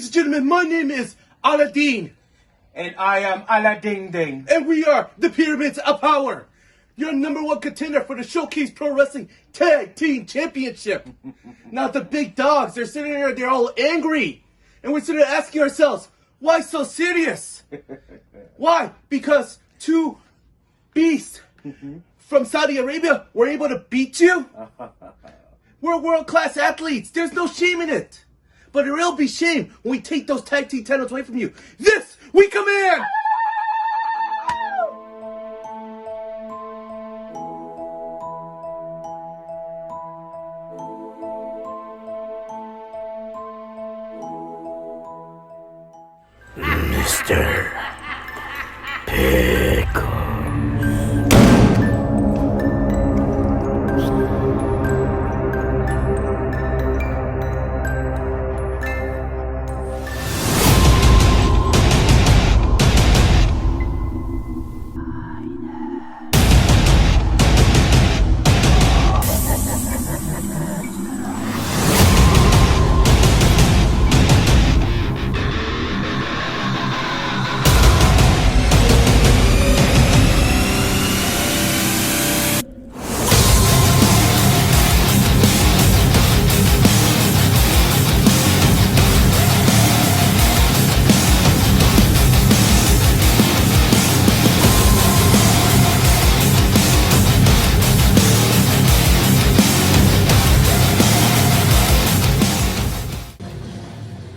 Ladies and gentlemen, my name is Aladine. And I am Aladine. And we are the Pyramids of Power. Your number one contender for the Showcase Pro Wrestling Tag Team Championship. Now the big dogs, they're sitting there, they're all angry. And we're sitting there asking ourselves, why so serious? Why? Because two beasts from Saudi Arabia were able to beat you? We're world-class athletes. There's no shame in it. But there will be shame when we take those tag team titles away from you. This, we command! Mr. Pickles.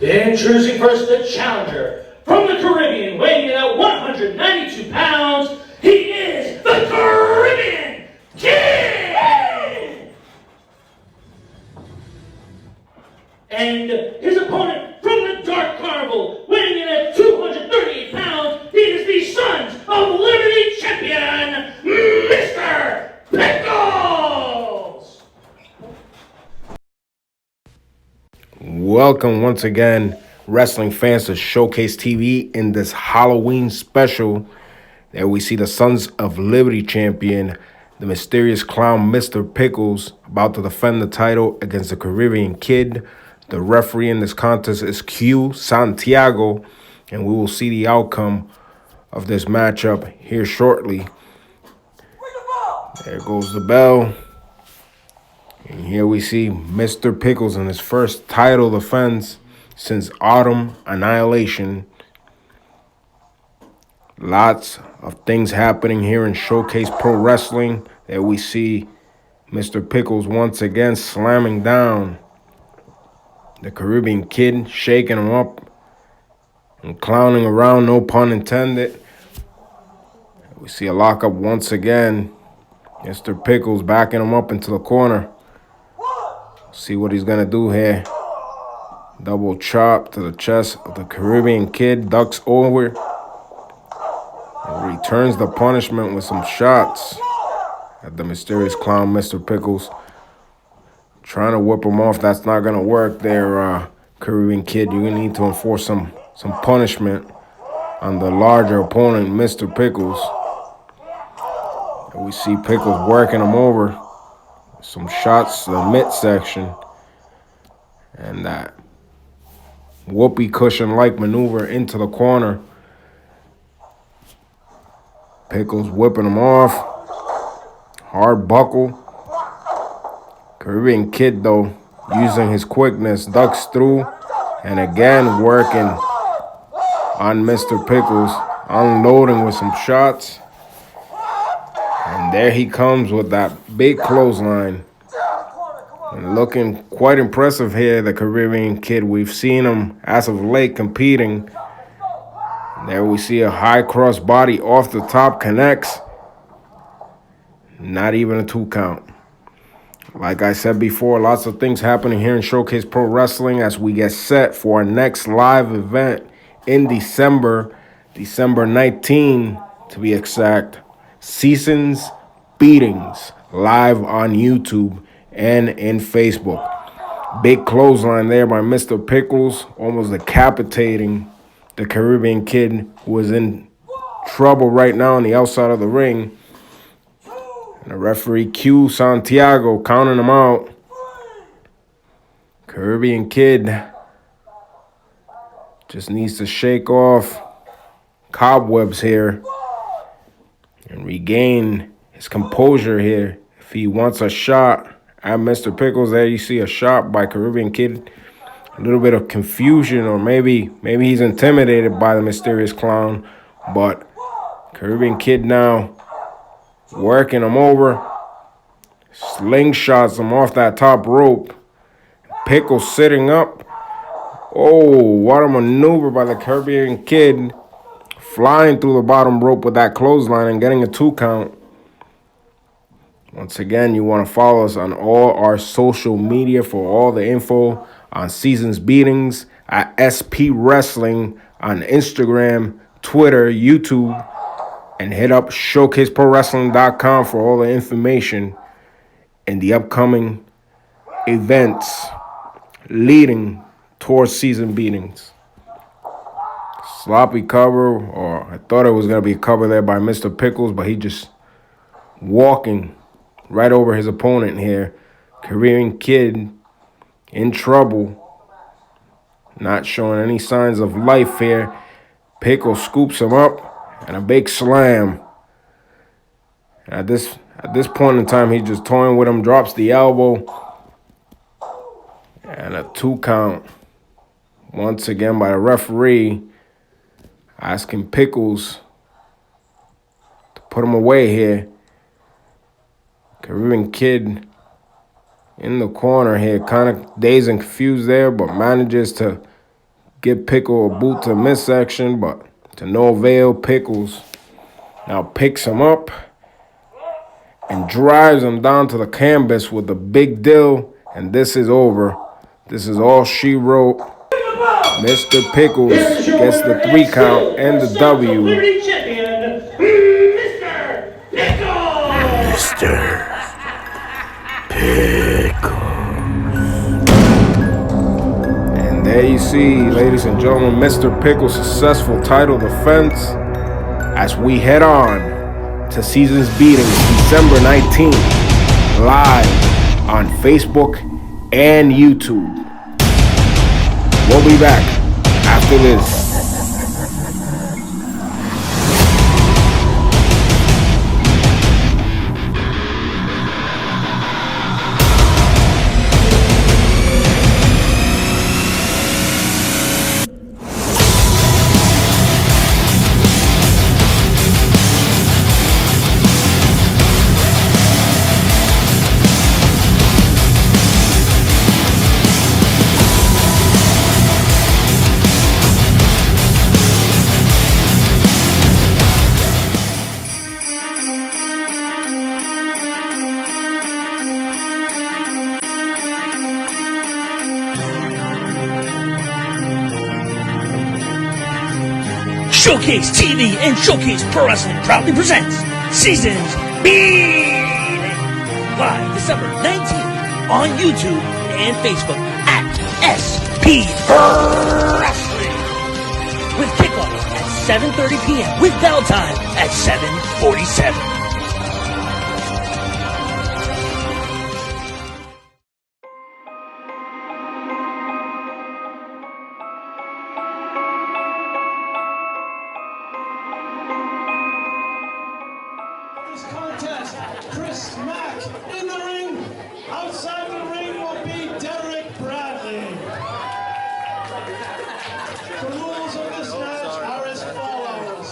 Introducing first the challenger from the Caribbean, weighing in at 192 pounds, he is the Caribbean Kid! And his opponent from the Dark Carnival, weighing in at 238 pounds, he is the Sons of Liberty champion, Mr. Pickles! Welcome once again, wrestling fans, to Showcase TV in this Halloween special. There we see the Sons of Liberty champion, the mysterious clown Mr. Pickles, about to defend the title against the Caribbean Kid. The referee in this contest is Q Santiago, and we will see the outcome of this matchup here shortly. There goes the bell. And here we see Mr. Pickles in his first title defense since Autumn Annihilation. Lots of things happening here in Showcase Pro Wrestling. There we see Mr. Pickles once again slamming down the Caribbean Kid, shaking him up and clowning around, no pun intended. We see a lockup once again. Mr. Pickles backing him up into the corner. See what he's going to do here. Double chop to the chest of the Caribbean Kid. Ducks over. And returns the punishment with some shots at the mysterious clown, Mr. Pickles. Trying to whip him off. That's not going to work there, Caribbean Kid. You're going to need to enforce some punishment on the larger opponent, Mr. Pickles. And we see Pickles working him over. Some shots to the midsection, and that whoopee cushion-like maneuver into the corner. Pickles whipping him off. Hard buckle. Caribbean Kid, though, using his quickness, ducks through, and again working on Mr. Pickles, unloading with some shots. And there he comes with that big clothesline. And looking quite impressive here, the Caribbean Kid. We've seen him as of late competing. There we see a high cross body off the top, connects. Not even a 2 count. Like I said before, lots of things happening here in Showcase Pro Wrestling as we get set for our next live event in December 19 to be exact. Season's Beatings, live on YouTube and in Facebook. Big clothesline there by Mr. Pickles, almost decapitating the Caribbean Kid, who is in trouble right now on the outside of the ring. And the referee Q Santiago counting him out. Caribbean Kid Just needs to shake off cobwebs here and regain his composure here. If he wants a shot at Mr. Pickles, there you see a shot by Caribbean Kid. A little bit of confusion, or maybe he's intimidated by the mysterious clown. But Caribbean Kid now working him over. Slingshots him off that top rope. Pickles sitting up. Oh, what a maneuver by the Caribbean Kid. Flying through the bottom rope with that clothesline and getting a 2 count. Once again, you want to follow us on all our social media for all the info on Seasons Beatings at SP Wrestling on Instagram, Twitter, YouTube, and hit up ShowcaseProWrestling.com for all the information and the upcoming events leading towards Season Beatings. Sloppy cover, or I thought it was going to be a cover there by Mr. Pickles, but he just walking right over his opponent here. Caribbean Kid in trouble. Not showing any signs of life here. Pickles scoops him up and a big slam. At this point in time, he's just toying with him, drops the elbow. And a 2 count. Once again by the referee, asking Pickles to put him away here. Caribbean Kid in the corner here, kind of dazed and confused there, but manages to give Pickle a boot to the midsection, but to no avail. Pickles now picks him up and drives him down to the canvas with a big deal, and this is over. This is all she wrote. Mr. Pickles gets the 3 count and the W. Mr. Pickles! Mr. Pickles. And there you see, ladies and gentlemen, Mr. Pickles' successful title defense as we head on to Seasons Beatings December 19th, live on Facebook and YouTube. We'll be back after this. Showcase TV and Showcase Pro Wrestling proudly presents Seasons Beating, live December 19th on YouTube and Facebook at SP Wrestling, with kickoff at 7:30 p.m. with bell time at 7:47. Contest, Chris Mack in the ring. Outside the ring will be Derek Bradley. The rules of this match are as follows.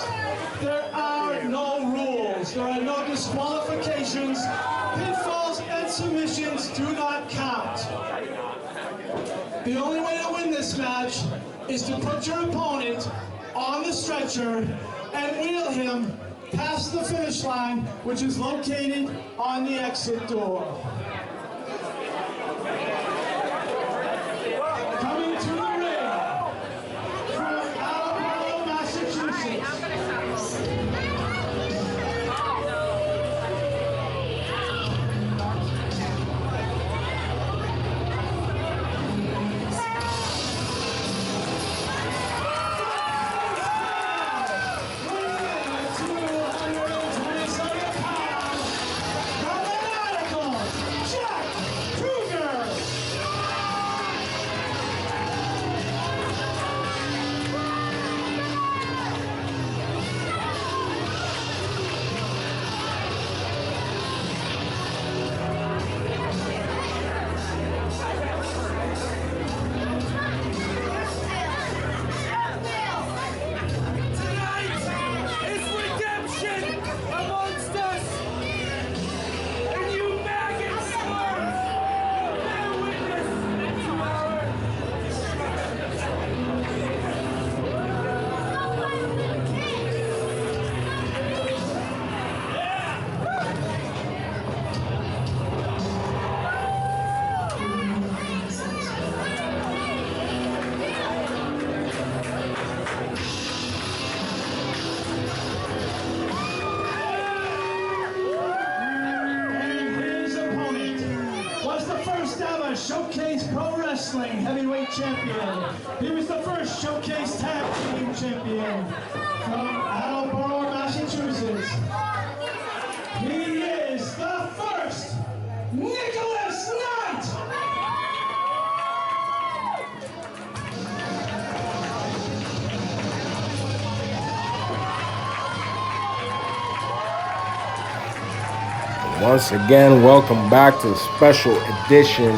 There are no rules. There are no disqualifications. Pinfalls and submissions do not count. The only way to win this match is to put your opponent on the stretcher and wheel him past the finish line, which is located on the exit door. Coming to the ring from Aladine, Massachusetts. heavyweight champion. He was the first Showcase Tag Team champion from Attleboro, Massachusetts. He is the first Nicholas Knight! Once again, welcome back to the special edition,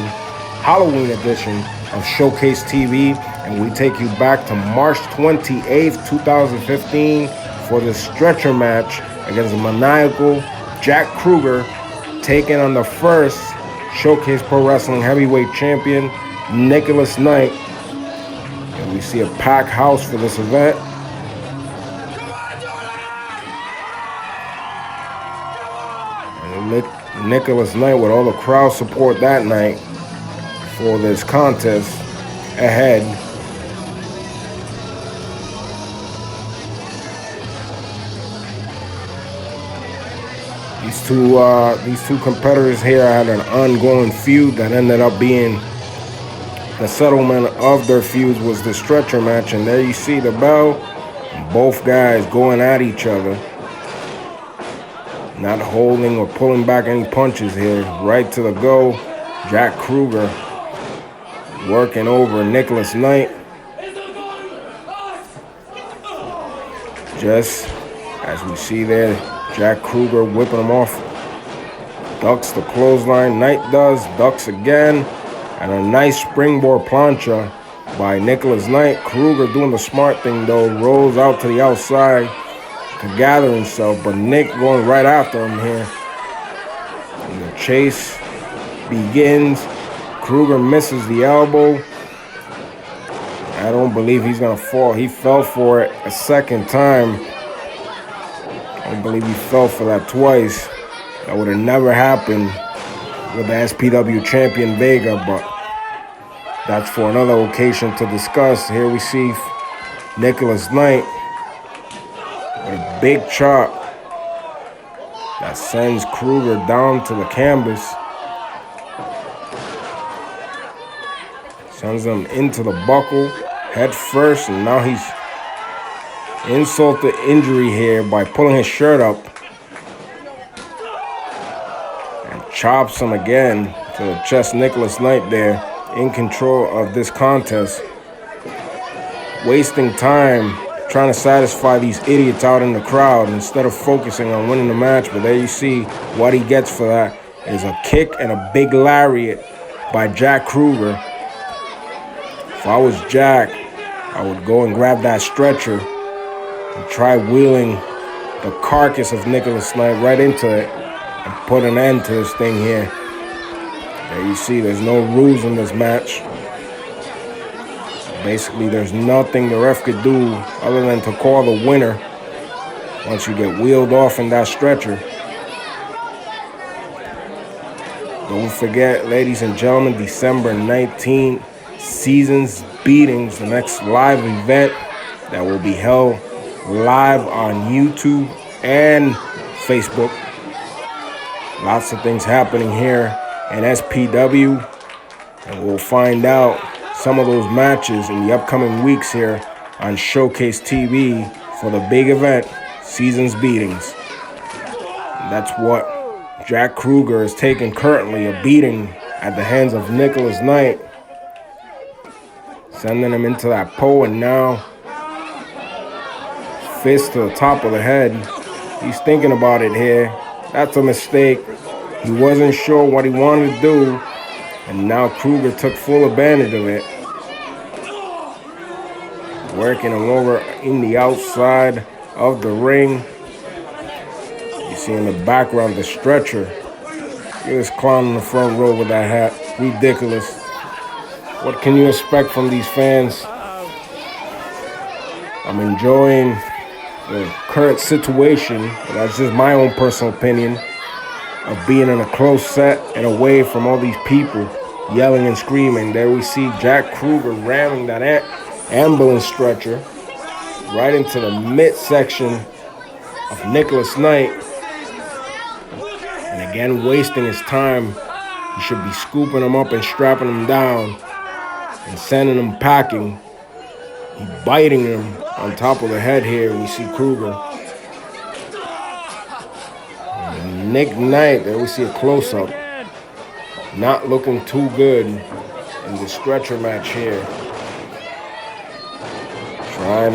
Halloween edition of Showcase TV, and we take you back to March 28th, 2015 for the stretcher match against the maniacal Jack Krueger, taking on the first Showcase Pro Wrestling Heavyweight Champion, Nicholas Knight. And we see a packed house for this event. Nicholas Knight with all the crowd support that night for this contest ahead. These two competitors here had an ongoing feud that ended up being the settlement of their feuds was the stretcher match, and there you see the bell. Both guys going at each other. Not holding or pulling back any punches here. Right to the go. Jack Krueger working over Nicholas Knight. Just as we see there, Jack Krueger whipping him off. Ducks the clothesline. Knight does. Ducks again. And a nice springboard plancha by Nicholas Knight. Krueger doing the smart thing though. Rolls out to the outside to gather himself, but Nick going right after him here. And the chase begins. Krueger misses the elbow. I don't believe he's gonna fall. He fell for it a second time. I don't believe he fell for that twice. That would have never happened with the SPW champion Vega, but that's for another occasion to discuss. Here we see Nicholas Knight with a big chop that sends Krueger down to the canvas. Sends him into the buckle, head first, and now he's insult to injury here by pulling his shirt up. And chops him again to the chest. Nicholas Knight there, in control of this contest. Wasting time trying to satisfy these idiots out in the crowd instead of focusing on winning the match. But there you see what he gets for that is a kick and a big lariat by Jack Krueger. If I was Jack, I would go and grab that stretcher and try wheeling the carcass of Nicholas Knight right into it and put an end to this thing here. There you see there's no rules in this match. Basically, there's nothing the ref could do other than to call the winner once you get wheeled off in that stretcher. Don't forget, ladies and gentlemen, December 19th, Seasons Beatings, the next live event that will be held live on YouTube and Facebook. Lots of things happening here in SPW, and we'll find out some of those matches in the upcoming weeks here on Showcase TV for the big event, Seasons Beatings. And that's what Jack Krueger is taking currently, a beating at the hands of Nicholas Knight. Sending him into that pole, and now fist to the top of the head. He's thinking about it here. That's a mistake. He wasn't sure what he wanted to do, and now Krueger took full advantage of it. Working him over in the outside of the ring. You see in the background the stretcher. Look at this clown in the front row with that hat. Ridiculous. What can you expect from these fans? I'm enjoying the current situation. That's just my own personal opinion of being in a close set and away from all these people yelling and screaming. There we see Jack Krueger ramming that ambulance stretcher right into the midsection of Nicholas Knight. And again, wasting his time. He should be scooping him up and strapping him down. and sending him packing. He biting him on top of the head here. We see Krueger. And Nick Knight, there we see a close-up. Not looking too good in the stretcher match here. Trying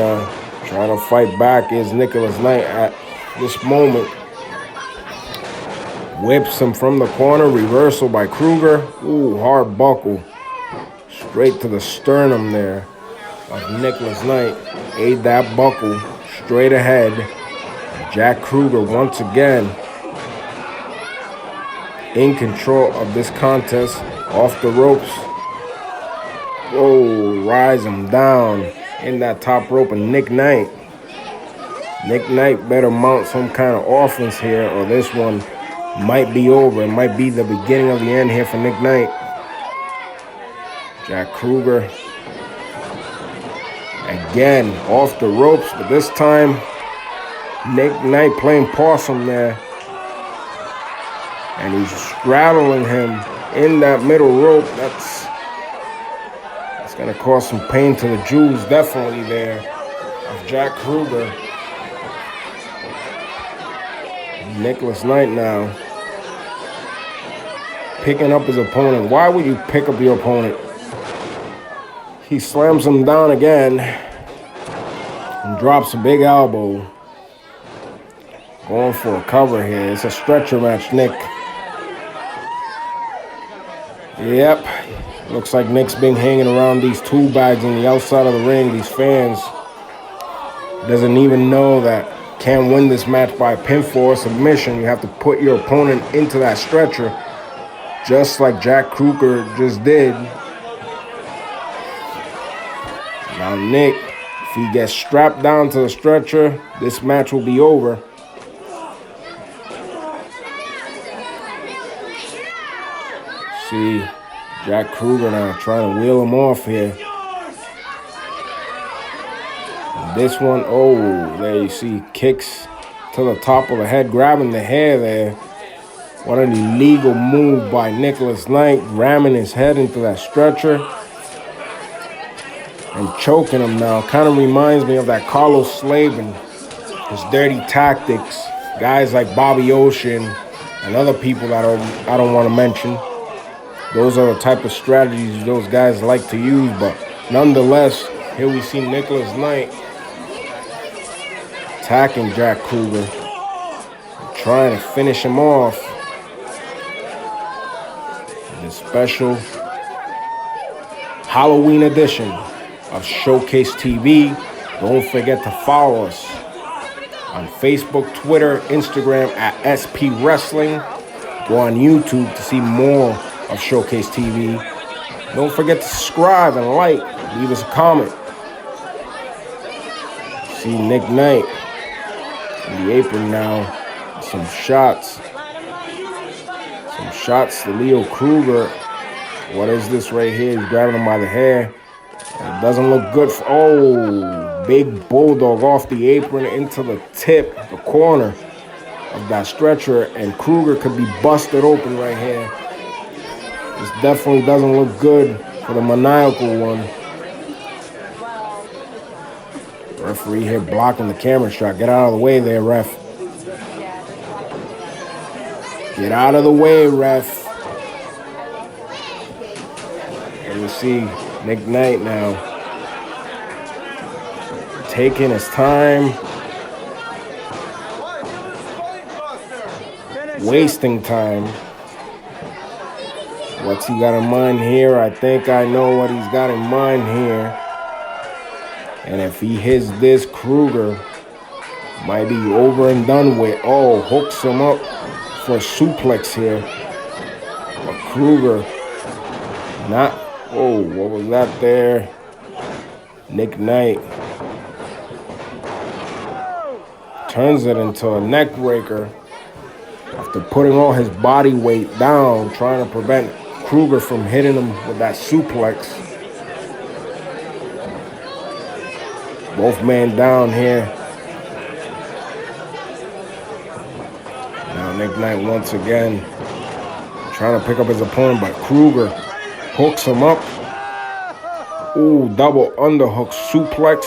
to fight back is Nicholas Knight at this moment. Whips him from the corner. Reversal by Krueger. Ooh, hard buckle. Straight to the sternum there of Nicholas Knight. Ate that buckle straight ahead. Jack Krueger once again in control of this contest. Off the ropes. Whoa, rise him down in that top rope of Nick Knight. Nick Knight better mount some kind of offense here, or this one might be over. It might be the beginning of the end here for Nick Knight. Jack Krueger again off the ropes, but this time Nick Knight playing possum there. And he's straddling him in that middle rope. That's going to cause some pain to the Jews, definitely there, of Jack Krueger. Nicholas Knight now picking up his opponent. Why would you pick up your opponent? He slams him down again and drops a big elbow. Going for a cover here. It's a stretcher match, Nick. Yep. Looks like Nick's been hanging around these tool bags on the outside of the ring. These fans doesn't even know that can't win this match by pinfall or submission. You have to put your opponent into that stretcher, just like Jack Krueger just did. Now Nick, if he gets strapped down to the stretcher, this match will be over. See Jack Krueger now trying to wheel him off here. And this one, oh, there you see kicks to the top of the head, grabbing the hair there. What an illegal move by Nicholas Knight, ramming his head into that stretcher and choking him now. Kind of reminds me of that Carlos Slade and his dirty tactics. Guys like Bobby Ocean and other people that I don't want to mention. Those are the type of strategies those guys like to use, but nonetheless, here we see Nicholas Knight attacking Jack Krueger, trying to finish him off. This special Halloween edition of Showcase TV. Don't forget to follow us on Facebook, Twitter, Instagram at SP Wrestling. Go on YouTube to see more of Showcase TV. Don't forget to subscribe and like. Leave us a comment. See Nick Knight in the apron now. Some shots. Some shots to Leo Krueger. What is this right here? He's grabbing him by the hair. It doesn't look good. Oh, big bulldog off the apron into the tip, the corner of that stretcher. And Krueger could be busted open right here. This definitely doesn't look good for the maniacal one. Referee here blocking the camera shot. Get out of the way there, ref. Get out of the way, ref. And we see Nick Knight now taking his time, wasting time. What's he got in mind here? I think I know what he's got in mind here. And if he hits this, Krueger might be over and done with. Oh, hooks him up for a suplex here. But Krueger not. Oh, what was that there? Nick Knight turns it into a neck breaker after putting all his body weight down, trying to prevent Krueger from hitting him with that suplex. Both men down here. Now Nick Knight once again trying to pick up his opponent, but Krueger hooks him up Ooh, double underhook suplex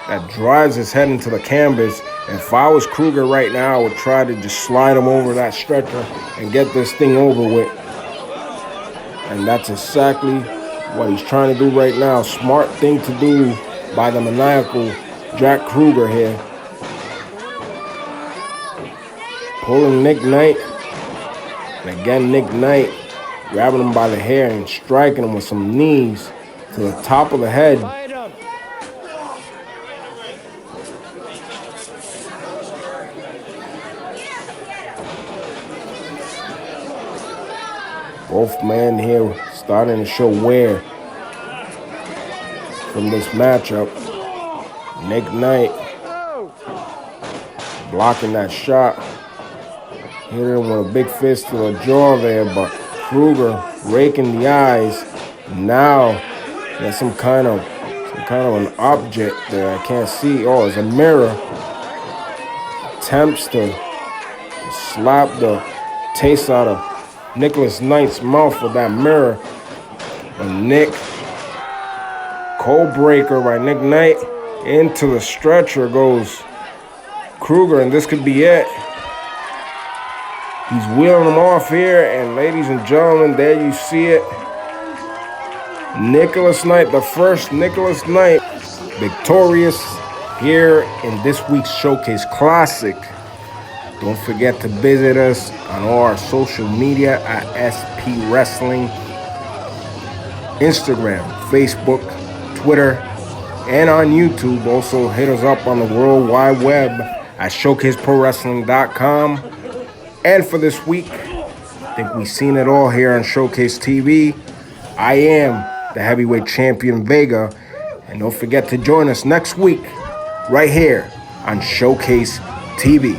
that drives his head into the canvas. If I was Krueger right now, I would try to just slide him over that stretcher and get this thing over with. And that's exactly what he's trying to do right now. Smart thing to do by the maniacal Jack Krueger here. Pulling Nick Knight. And again, Nick Knight grabbing him by the hair and striking him with some knees to the top of the head. Both men here starting to show wear from this matchup. Nick Knight blocking that shot. Hit him with a big fist to the jaw there, but Krueger raking the eyes. Now there's some kind of an object there I can't see. Oh, it's a mirror. Attempts to slap the taste out of Nicholas Knight's mouth with that mirror. But Nick, cold breaker by Nick Knight. Into the stretcher goes Krueger, and this could be it. He's wheeling him off here, and ladies and gentlemen, there you see it. Nicholas Knight, the first Nicholas Knight, victorious here in this week's Showcase Classic. Don't forget to visit us on all our social media at SP Wrestling, Instagram, Facebook, Twitter, and on YouTube. Also hit us up on the World Wide Web at ShowcaseProWrestling.com. And for this week, I think we've seen it all here on Showcase TV. I am the heavyweight champion Vega. And don't forget to join us next week right here on Showcase TV.